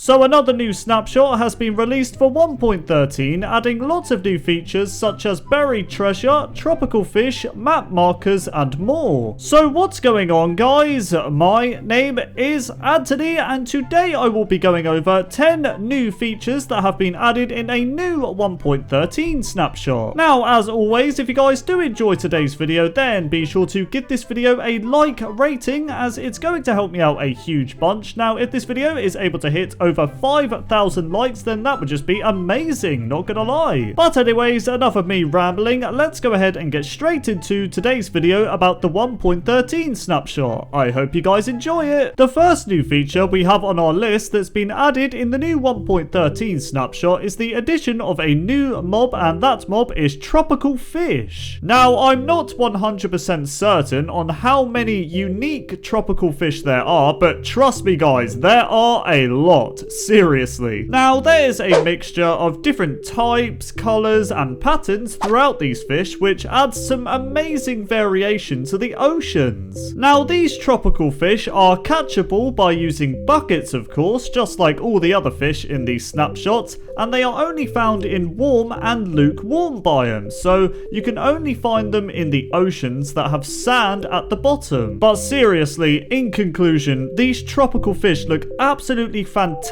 So another new snapshot has been released for 1.13, adding lots of new features such as buried treasure, tropical fish, map markers, and more. So what's going on, guys? My name is Anthony, and today I will be going over 10 new features that have been added in a new 1.13 snapshot. Now, as always, if you guys do enjoy today's video, then be sure to give this video a like rating, as it's going to help me out a huge bunch. Now, if this video is able to hit over 5,000 likes, then that would just be amazing, not gonna lie. But anyways, enough of me rambling. Let's go ahead and get straight into today's video about the 1.13 snapshot. I hope you guys enjoy it. The first new feature we have on our list that's been added in the new 1.13 snapshot is the addition of a new mob, and that mob is tropical fish. Now, I'm not 100% certain on how many unique tropical fish there are, but trust me guys, there are a lot. Seriously. Now, there is a mixture of different types, colors, and patterns throughout these fish, which adds some amazing variation to the oceans. Now, these tropical fish are catchable by using buckets, of course, just like all the other fish in these snapshots, and they are only found in warm and lukewarm biomes, so you can only find them in the oceans that have sand at the bottom. But seriously, in conclusion, these tropical fish look absolutely fantastic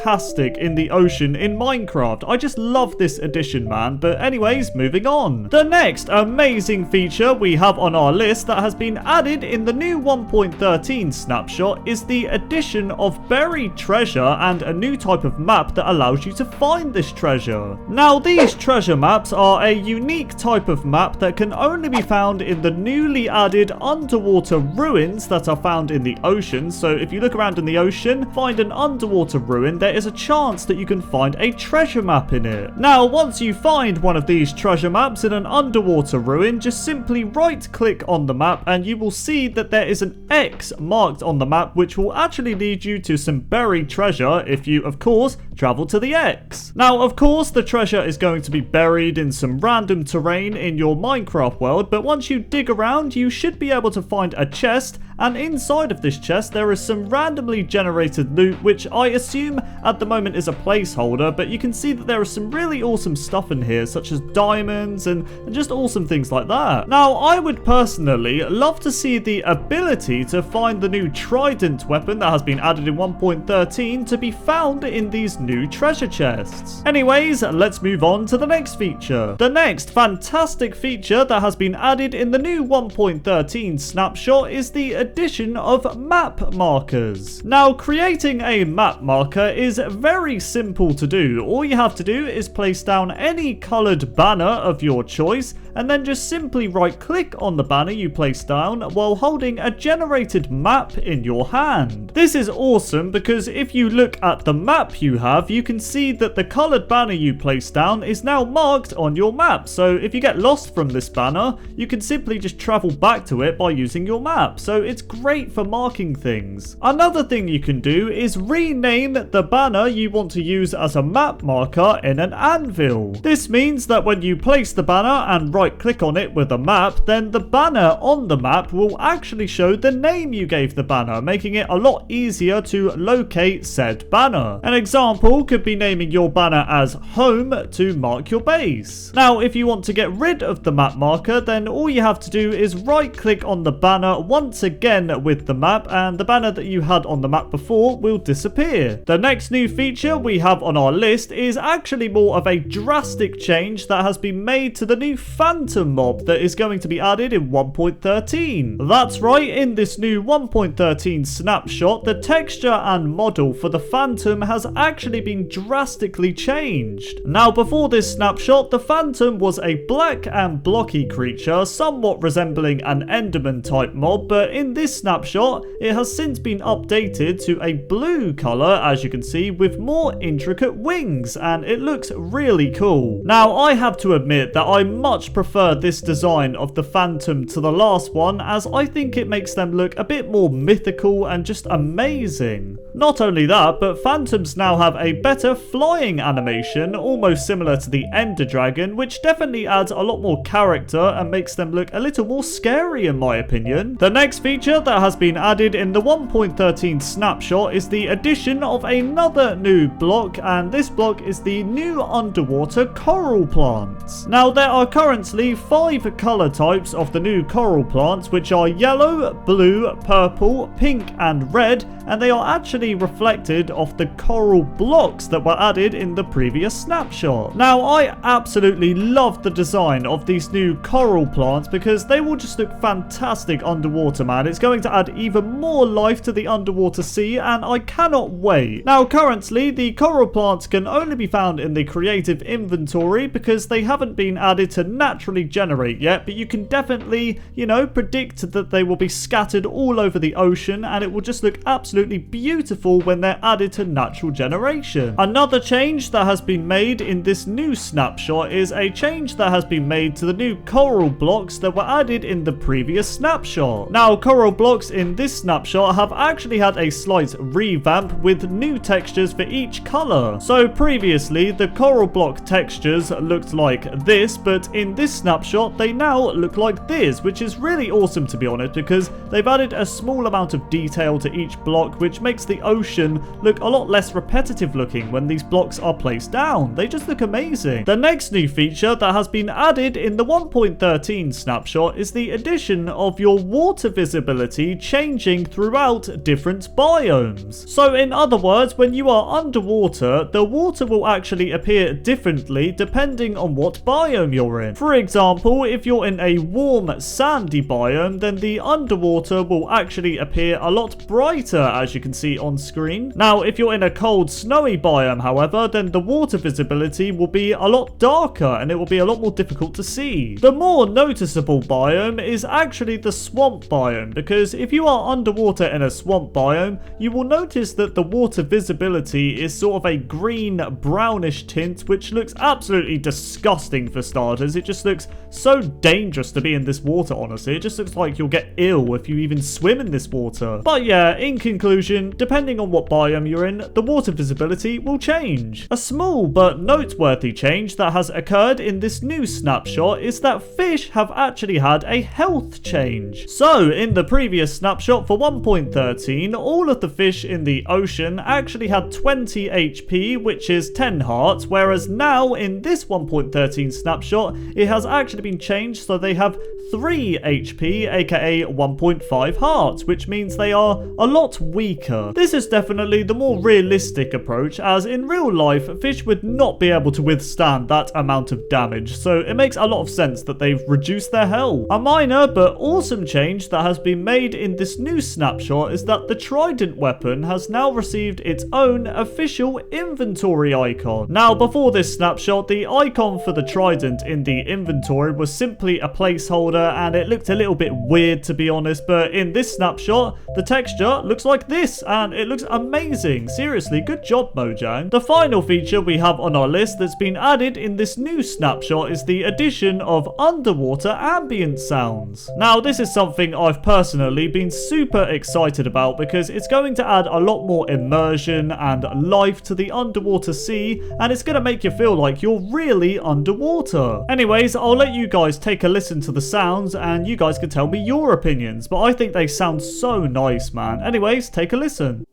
in the ocean in Minecraft. I just love this addition, man. But anyways, moving on. The next amazing feature we have on our list that has been added in the new 1.13 snapshot is the addition of buried treasure and a new type of map that allows you to find this treasure. Now, these treasure maps are a unique type of map that can only be found in the newly added underwater ruins that are found in the ocean. So if you look around in the ocean, find an underwater ruin, there is a chance that you can find a treasure map in it. Now, once you find one of these treasure maps in an underwater ruin, just simply right click on the map and you will see that there is an X marked on the map, which will actually lead you to some buried treasure if you, of course, travel to the X. Now, of course, the treasure is going to be buried in some random terrain in your Minecraft world, but once you dig around, you should be able to find a chest, and inside of this chest there is some randomly generated loot, which I assume at the moment is a placeholder, but you can see that there is some really awesome stuff in here, such as diamonds and just awesome things like that. Now, I would personally love to see the ability to find the new Trident weapon that has been added in 1.13 to be found in these new treasure chests. Anyways, let's move on to the next feature. The next fantastic feature that has been added in the new 1.13 snapshot is the addition of map markers. Now, creating a map marker is very simple to do. All you have to do is place down any colored banner of your choice and then just simply right click on the banner you place down while holding a generated map in your hand. This is awesome because if you look at the map you have, you can see that the colored banner you place down is now marked on your map. So if you get lost from this banner, you can simply just travel back to it by using your map. So it's great for marking things. Another thing you can do is rename the banner you want to use as a map marker in an anvil. This means that when you place the banner and right click on it with a map, then the banner on the map will actually show the name you gave the banner, making it a lot easier to locate said banner. An example could be naming your banner as home to mark your base. Now, if you want to get rid of the map marker, then all you have to do is right click on the banner once again with the map, and the banner that you had on the map before will disappear. The next new feature we have on our list is actually more of a drastic change that has been made to the new Phantom mob that is going to be added in 1.13. That's right, in this new 1.13 snapshot, the texture and model for the Phantom has actually been drastically changed. Now, before this snapshot, the Phantom was a black and blocky creature, somewhat resembling an Enderman type mob, but in this snapshot, it has since been updated to a blue color, as you can see, with more intricate wings, and it looks really cool. Now, I have to admit that I much prefer this design of the Phantom to the last one, as I think it makes them look a bit more mythical and just amazing. Not only that, but Phantoms now have a better flying animation, almost similar to the Ender Dragon, which definitely adds a lot more character and makes them look a little more scary in my opinion. The next feature that has been added in the 1.13 snapshot is the addition of another new block, and this block is the new underwater coral plants. Now there are currently 5 color types of the new coral plants, which are yellow, blue, purple, pink and red, and they are actually reflected off the coral blocks that were added in the previous snapshot. Now I absolutely love the design of these new coral plants because they will just look fantastic underwater, man. It's going to add even more life to the underwater sea, and I cannot wait. Now currently the coral plants can only be found in the creative inventory because they haven't been added to naturally generate yet, but you can definitely, you know, predict that they will be scattered all over the ocean, and it will just look absolutely beautiful when they're added to natural generation. Another change that has been made in this new snapshot is a change that has been made to the new coral blocks that were added in the previous snapshot. Now coral blocks in this snapshot have actually had a slight revamp with new textures for each color. So previously the coral block textures looked like this, but in this snapshot they now look like this, which is really awesome to be honest, because they've added a small amount of detail to each block, which makes the ocean look a lot less repetitive looking when these blocks are placed down. They just look amazing. The next new feature that has been added in the 1.13 snapshot is the addition of your water visibility changing throughout different biomes. So in other words, when you are underwater, the water will actually appear differently depending on what biome you're in. For example, if you're in a warm sandy biome, then the underwater will actually appear a lot brighter, as you can see on screen. Now if you're in a cold snowy biome however, then the water visibility will be a lot darker and it will be a lot more difficult to see. The more noticeable biome is actually the swamp biome, because if you are underwater in a swamp biome, you will notice that the water visibility is sort of a green brownish tint, which looks absolutely disgusting for starters. It just looks so dangerous to be in this water, honestly. It just looks like you'll get ill if you even swim in this water. But yeah, in conclusion, depending on what biome you're in, the water visibility will change. A small but noteworthy change that has occurred in this new snapshot is that fish have actually had a health change. So in the previous snapshot for 1.13, all of the fish in the ocean actually had 20 HP, which is 10 hearts, whereas now in this 1.13 snapshot, it has actually been changed so they have 3 HP, aka 1.5 hearts, which means they are a lot weaker. This is definitely the more realistic approach, as in real life, fish would not be able to withstand that amount of damage, so it makes a lot of sense that they've reduced their health. A minor but awesome change that has been made in this new snapshot is that the Trident weapon has now received its own official inventory icon. Now before this snapshot, the icon for the Trident in the inventory was simply a placeholder and it looked a little bit weird to be honest, but in this snapshot the texture looks like this and it looks amazing. Seriously, good job Mojang. The final feature we have on our list that's been added in this new snapshot is the addition of underwater ambient sounds. Now this is something I've personally been super excited about because it's going to add a lot more immersion and life to the underwater sea, and it's going to make you feel like you're really underwater. Anyways, I'll let you guys take a listen to the sounds and you guys can tell me your opinions, but I think they sound so nice, man. Anyways, take a listen.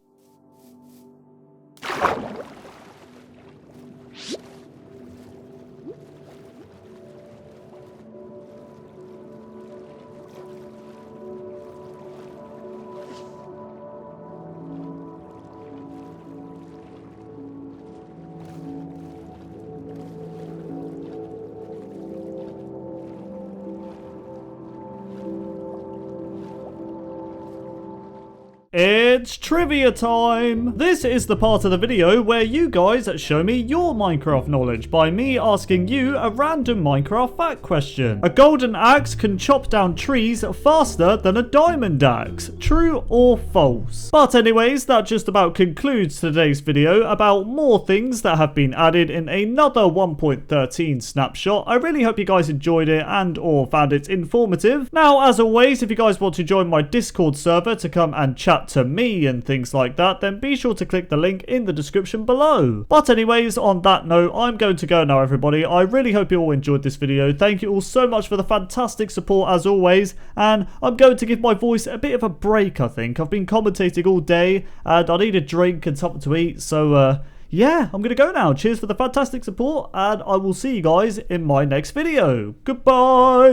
It's trivia time! This is the part of the video where you guys show me your Minecraft knowledge by me asking you a random Minecraft fact question. A golden axe can chop down trees faster than a diamond axe. True or false? But anyways, that just about concludes today's video about more things that have been added in another 1.13 snapshot. I really hope you guys enjoyed it and or found it informative. Now, as always, if you guys want to join my Discord server to come and chat to me and things like that, then be sure to click the link in the description below. But anyways, on that note, I'm going to go now, everybody. I really hope you all enjoyed this video. Thank you all so much for the fantastic support as always, and I'm going to give my voice a bit of a break, I think. I've been commentating all day and I need a drink and something to eat, so yeah, I'm gonna go now. Cheers for the fantastic support, and I will see you guys in my next video. Goodbye.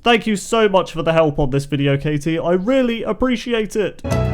Thank you so much for the help on this video, Katie. I really appreciate it.